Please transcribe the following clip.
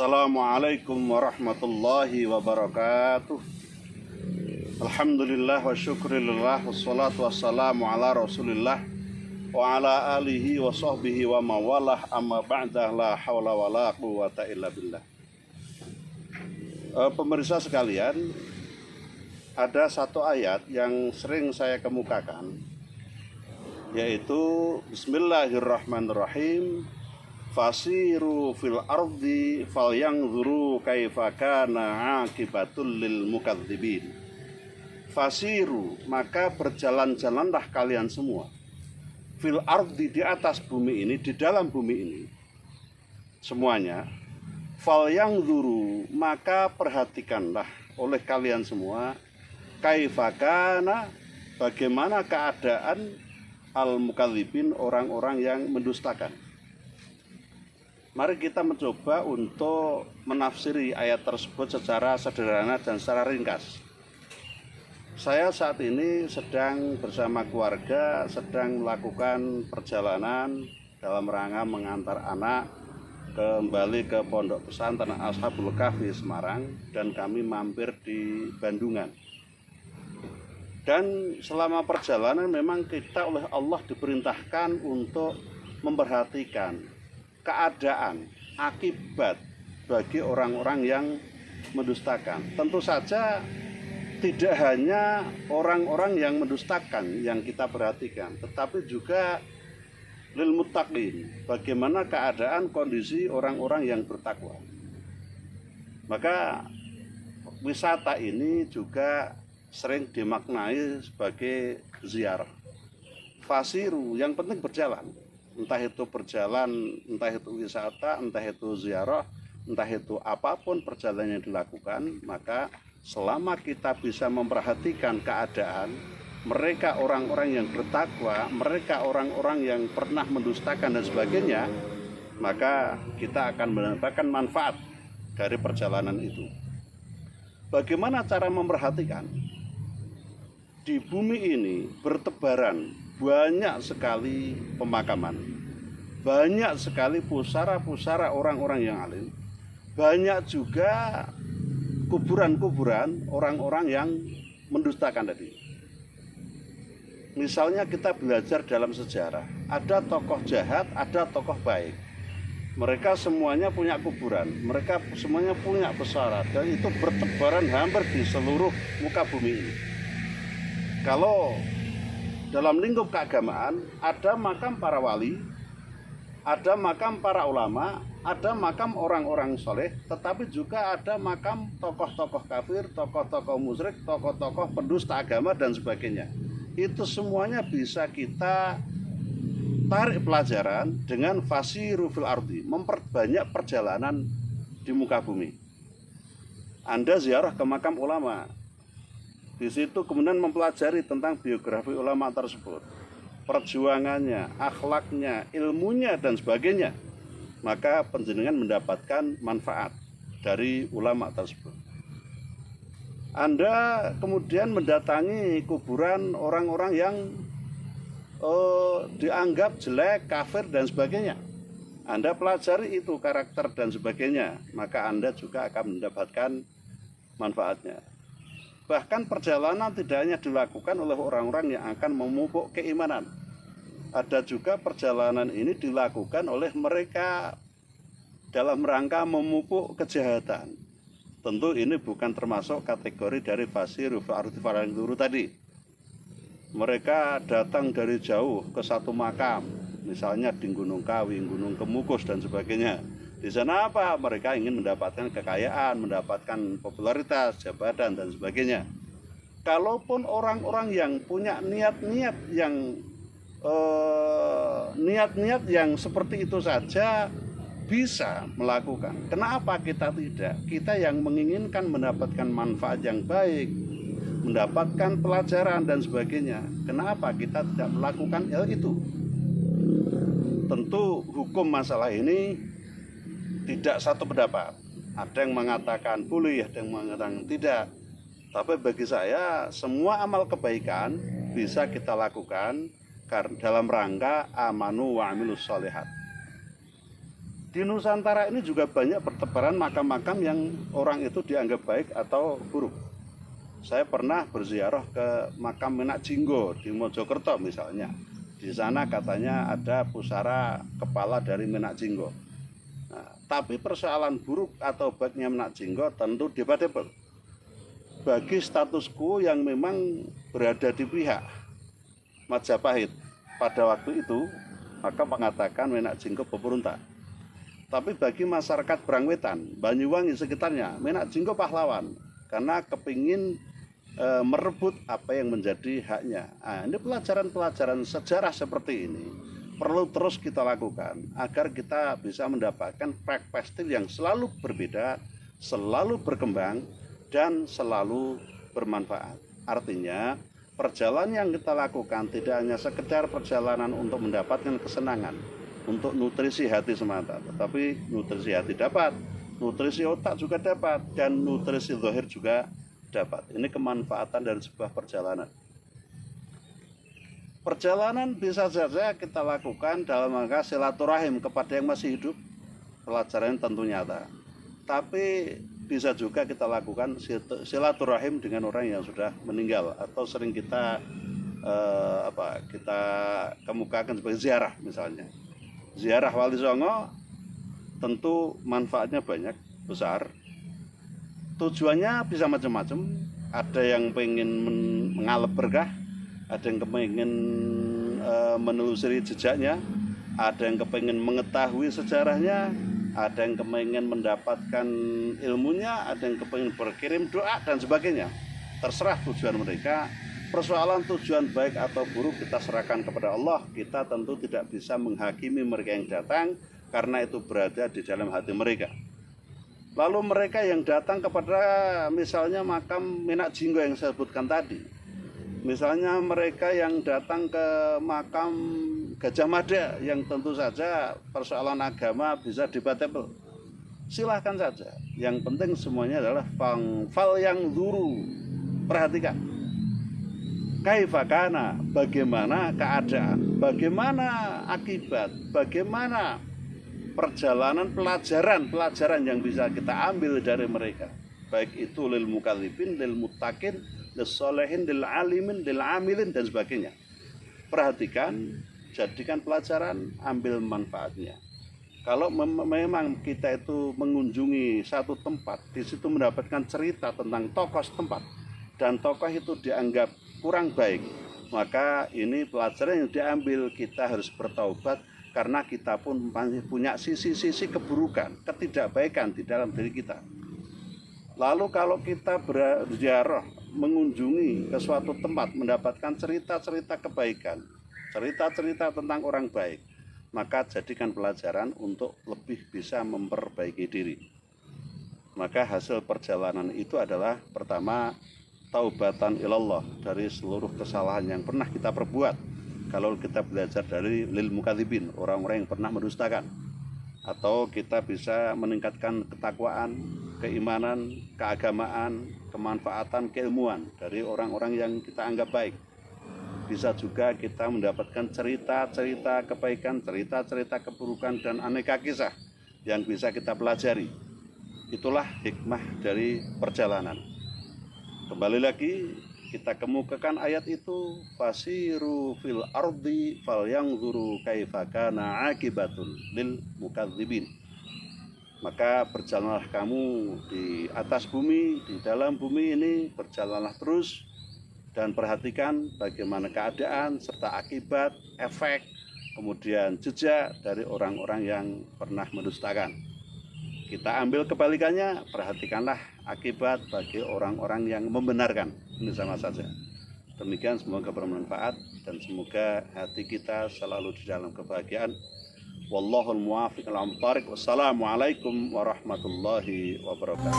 Assalamualaikum warahmatullahi wabarakatuh. Alhamdulillah wa syukurillah wassalatu wassalamu ala rasulillah wa ala alihi wa sahbihi wa mawalah amma ba'dah la hawla wa la quwata illa billah. Pemirsa sekalian, ada satu ayat yang sering saya kemukakan, yaitu Bismillahirrahmanirrahim. Fasiru fil ardi falyanzuru kaifa kana akibatul lil mukadzibin. Fasiru, maka berjalan-jalanlah kalian semua, fil ardi, di atas bumi ini, di dalam bumi ini semuanya. Falyanzuru, maka perhatikanlah oleh kalian semua, kaifa kana, bagaimana keadaan al mukadzibin, orang-orang yang mendustakan. Mari kita mencoba untuk menafsiri ayat tersebut secara sederhana dan secara ringkas. Saya saat ini sedang bersama keluarga, sedang melakukan perjalanan dalam rangka mengantar anak kembali ke Pondok Pesantren Ashabul Kahfi Semarang, dan kami mampir di Bandungan. Dan selama perjalanan memang kita oleh Allah diperintahkan untuk memperhatikan keadaan, akibat bagi orang-orang yang mendustakan. Tentu saja tidak hanya orang-orang yang mendustakan yang kita perhatikan, tetapi juga lil muttaqin, bagaimana keadaan kondisi orang-orang yang bertakwa. Maka wisata ini juga sering dimaknai sebagai ziarah. Fasiru, yang penting berjalan. Entah itu berjalan, entah itu wisata, entah itu ziarah, entah itu apapun perjalanan yang dilakukan, maka selama kita bisa memperhatikan keadaan mereka orang-orang yang bertakwa, mereka orang-orang yang pernah mendustakan dan sebagainya, maka kita akan mendapatkan manfaat dari perjalanan itu. Bagaimana cara memperhatikan? Di bumi ini bertebaran banyak sekali pemakaman, banyak sekali pusara-pusara orang-orang yang alim, banyak juga kuburan-kuburan orang-orang yang mendustakan tadi. Misalnya kita belajar dalam sejarah, ada tokoh jahat, ada tokoh baik. Mereka semuanya punya kuburan, mereka semuanya punya pusara, dan itu bertebaran hampir di seluruh muka bumi ini. Kalau dalam lingkup keagamaan ada makam para wali, ada makam para ulama, ada makam orang-orang soleh, tetapi juga ada makam tokoh-tokoh kafir, tokoh-tokoh musyrik, tokoh-tokoh pendusta agama dan sebagainya. Itu semuanya bisa kita tarik pelajaran dengan fasiru fil ardi, memperbanyak perjalanan di muka bumi. Anda ziarah ke makam ulama, di situ kemudian mempelajari tentang biografi ulama tersebut, perjuangannya, akhlaknya, ilmunya, dan sebagainya, maka panjenengan mendapatkan manfaat dari ulama tersebut. Anda kemudian mendatangi kuburan orang-orang yang dianggap jelek, kafir, dan sebagainya. Anda pelajari itu karakter dan sebagainya, maka Anda juga akan mendapatkan manfaatnya. Bahkan perjalanan tidak hanya dilakukan oleh orang-orang yang akan memupuk keimanan. Ada juga perjalanan ini dilakukan oleh mereka dalam rangka memupuk kejahatan. Tentu ini bukan termasuk kategori dari fasiru fil ardi falyanzuru tadi. Mereka datang dari jauh ke satu makam, misalnya di Gunung Kawi, Gunung Kemukus, dan sebagainya. Di sana apa? Mereka ingin mendapatkan kekayaan, mendapatkan popularitas, jabatan, dan sebagainya. Kalaupun orang-orang yang punya niat-niat yang seperti itu saja bisa melakukan, kenapa kita tidak? Kita yang menginginkan mendapatkan manfaat yang baik, mendapatkan pelajaran dan sebagainya, kenapa kita tidak melakukan hal itu? Tentu hukum masalah ini tidak satu pendapat. Ada yang mengatakan boleh, ada yang mengatakan tidak. Tapi bagi saya semua amal kebaikan bisa kita lakukan dalam rangka amanu wa amilus sholihat. Di Nusantara ini juga banyak bertebaran makam-makam yang orang itu dianggap baik atau buruk. Saya pernah berziarah ke makam Menak Jinggo di Mojokerto misalnya. Di sana katanya ada pusara kepala dari Menak Jinggo. Nah, tapi persoalan buruk atau baiknya Menak Jinggo tentu debatable. Bagi status quo yang memang berada di pihak Majapahit pada waktu itu, maka mengatakan Menak Jinggo pemberontak. Tapi bagi masyarakat Brangwetan, Banyuwangi sekitarnya, Menak Jinggo pahlawan karena kepingin merebut apa yang menjadi haknya. Nah, ini pelajaran-pelajaran sejarah seperti ini perlu terus kita lakukan agar kita bisa mendapatkan perspektif yang selalu berbeda, selalu berkembang, dan selalu bermanfaat. Artinya, perjalanan yang kita lakukan tidak hanya sekedar perjalanan untuk mendapatkan kesenangan, untuk nutrisi hati semata, tetapi nutrisi hati dapat, nutrisi otak juga dapat, dan nutrisi zahir juga dapat. Ini kemanfaatan dari sebuah perjalanan. Perjalanan bisa saja kita lakukan dalam rangka silaturahim kepada yang masih hidup, pelajaran tentu nyata. Tapi bisa juga kita lakukan silaturahim dengan orang yang sudah meninggal atau sering kita kita kemukakan sebagai ziarah misalnya. Ziarah Wali Songo tentu manfaatnya banyak, besar. Tujuannya bisa macam-macam. Ada yang pengen mengalap berkah, ada yang kepengen menelusuri jejaknya, ada yang kepengen mengetahui sejarahnya, ada yang kepengen mendapatkan ilmunya, ada yang kepengen berkirim doa dan sebagainya. Terserah tujuan mereka. Persoalan tujuan baik atau buruk kita serahkan kepada Allah. Kita tentu tidak bisa menghakimi mereka yang datang karena itu berada di dalam hati mereka. Lalu mereka yang datang kepada misalnya makam Menak Jinggo yang saya sebutkan tadi, misalnya mereka yang datang ke makam Gajah Mada yang tentu saja persoalan agama bisa debatable, silahkan saja. Yang penting semuanya adalah fal yang zuru, perhatikan kaifakana, bagaimana keadaan, bagaimana akibat, bagaimana perjalanan pelajaran yang bisa kita ambil dari mereka, baik itu lil mukallibin, lil muttaqin, lil solehin, lil alimin, lil amilin dan sebagainya. Perhatikan, jadikan pelajaran, ambil manfaatnya. Kalau memang kita itu mengunjungi satu tempat, di situ mendapatkan cerita tentang tokoh setempat dan tokoh itu dianggap kurang baik, maka ini pelajaran yang diambil. Kita harus bertaubat karena kita pun punya sisi-sisi keburukan, ketidakbaikan di dalam diri kita. Lalu kalau kita berziarah, mengunjungi ke suatu tempat, mendapatkan cerita-cerita kebaikan, cerita-cerita tentang orang baik, maka jadikan pelajaran untuk lebih bisa memperbaiki diri. Maka hasil perjalanan itu adalah pertama, taubatan ilallah dari seluruh kesalahan yang pernah kita perbuat. Kalau kita belajar dari lil mukadzibin, orang-orang yang pernah mendustakan, atau kita bisa meningkatkan ketakwaan, keimanan, keagamaan, kemanfaatan, keilmuan dari orang-orang yang kita anggap baik. Bisa juga kita mendapatkan cerita-cerita kebaikan, cerita-cerita keburukan, dan aneka kisah yang bisa kita pelajari. Itulah hikmah dari perjalanan. Kembali lagi kita kemukakan ayat itu, fasiru fil ardi falyanzuru kaifa kana akibatul lil mukadzibin. Maka berjalanlah kamu di atas bumi, di dalam bumi ini, berjalanlah terus dan perhatikan bagaimana keadaan serta akibat, efek, kemudian jejak dari orang-orang yang pernah mendustakan. Kita ambil kebalikannya, perhatikanlah akibat bagi orang-orang yang membenarkan. Ini sama saja. Demikian, semoga bermanfaat dan semoga hati kita selalu di dalam kebahagiaan. Wallahul muwaffiq ila thariq. Wassalamualaikum warahmatullahi wabarakatuh.